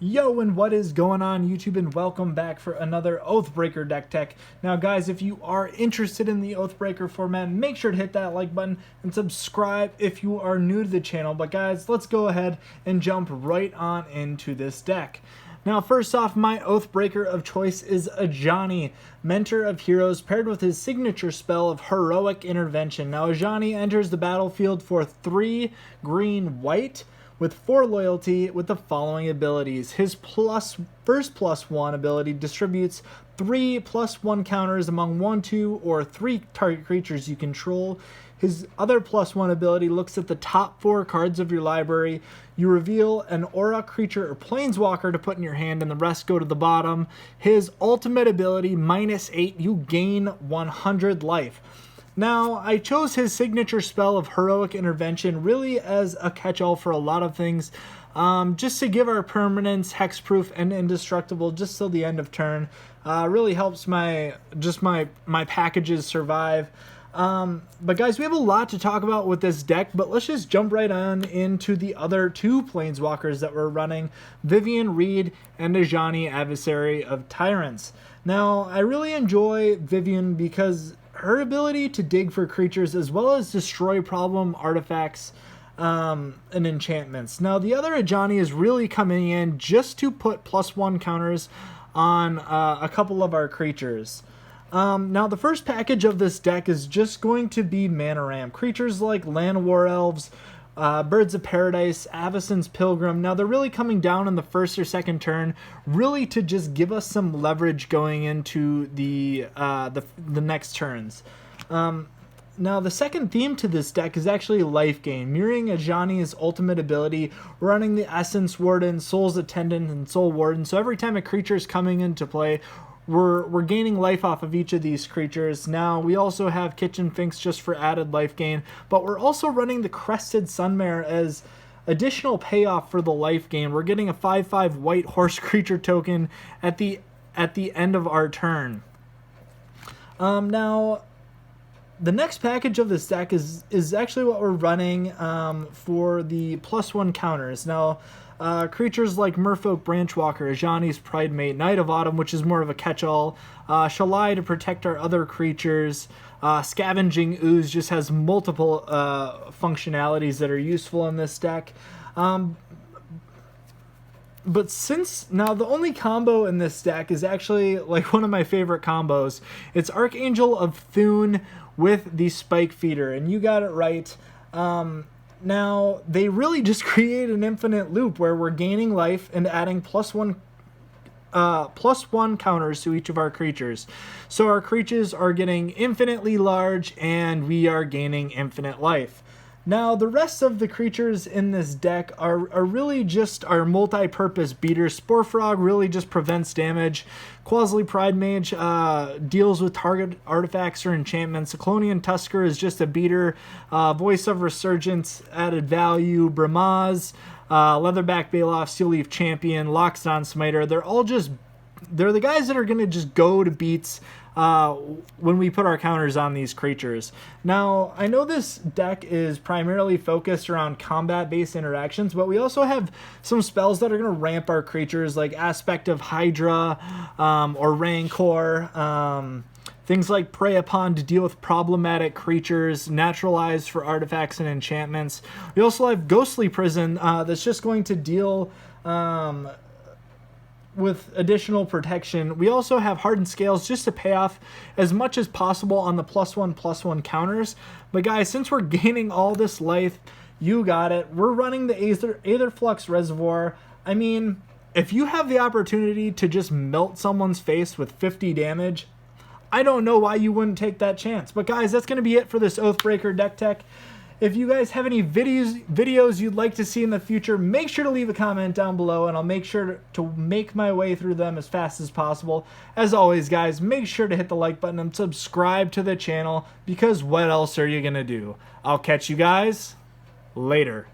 Yo, and what is going on YouTube, and welcome back for another Oathbreaker Deck Tech. Now guys, if you are interested in the Oathbreaker format, make sure to hit that like button and subscribe if you are new to the channel. But guys, let's go ahead and jump right on into this deck. Now first off, my Oathbreaker of choice is Ajani, Mentor of Heroes, paired with his signature spell of Heroic Intervention. Now Ajani enters the battlefield for 3 green-white, with 4 loyalty with the following abilities. His first +1 ability distributes 3 +1 counters among 1, 2, or 3 target creatures you control. His other +1 ability looks at the top 4 cards of your library. You reveal an aura, creature, or planeswalker to put in your hand, and the rest go to the bottom. His ultimate ability, -8, you gain 100 life. Now, I chose his signature spell of Heroic Intervention really as a catch-all for a lot of things, just to give our permanents hexproof and indestructible just till the end of turn. Really helps my packages survive. But guys, we have a lot to talk about with this deck, but let's just jump right on into the other 2 planeswalkers that we're running, Vivian Reed and Ajani, Adversary of Tyrants. Now, I really enjoy Vivian because her ability to dig for creatures as well as destroy problem artifacts and enchantments. Now the other Ajani is really coming in just to put +1 counters on a couple of our creatures. Now the first package of this deck is just going to be Mana Ram. Creatures like Land War Elves, Birds of Paradise, Avacyn's Pilgrim. Now they're really coming down in the first or second turn, really to just give us some leverage going into the next turns. Now the second theme to this deck is actually life gain, mirroring Ajani's ultimate ability, running the Essence Warden, Soul's Attendant, and Soul Warden. So every time a creature is coming into play, we're gaining life off of each of these creatures. Now, we also have Kitchen Finks just for added life gain, but we're also running the Crested Sunmare as additional payoff for the life gain. We're getting a 5/5 white horse creature token at the end of our turn. Now, the next package of this deck is actually what we're running for the +1 counters. Now, creatures like Merfolk Branchwalker, Ajani's Pridemate, Knight of Autumn, which is more of a catch-all, Shalai to protect our other creatures, Scavenging Ooze just has multiple functionalities that are useful in this deck. But since now the only combo in this deck is actually like one of my favorite combos, it's Archangel of Thune with the Spike Feeder, and you got it right. Now, they really just create an infinite loop where we're gaining life and adding +1 counters to each of our creatures. So our creatures are getting infinitely large and we are gaining infinite life. Now, the rest of the creatures in this deck are really just our multi-purpose beaters. Sporefrog really just prevents damage. Quasley Pridemage deals with target artifacts or enchantments. Cyclonian Tusker is just a beater. Voice of Resurgence added value. Bramaz, Leatherback Baloff, Steel Leaf Champion, Loxodon Smiter. They're the guys that are going to just go to beats when we put our counters on these creatures. Now, I know this deck is primarily focused around combat-based interactions, but we also have some spells that are going to ramp our creatures, like Aspect of Hydra or Rancor. Things like Prey Upon to deal with problematic creatures, Naturalize for artifacts and enchantments. We also have Ghostly Prison that's just going to deal with additional protection. We also have Hardened Scales just to pay off as much as possible on the +1/+1 counters. But guys, since we're gaining all this life, you got it. We're running the Aetherflux Reservoir. I mean, if you have the opportunity to just melt someone's face with 50 damage, I don't know why you wouldn't take that chance. But guys, that's going to be it for this Oathbreaker Deck Tech. If you guys have any videos you'd like to see in the future, make sure to leave a comment down below, and I'll make sure to make my way through them as fast as possible. As always, guys, make sure to hit the like button and subscribe to the channel, because what else are you going to do? I'll catch you guys later.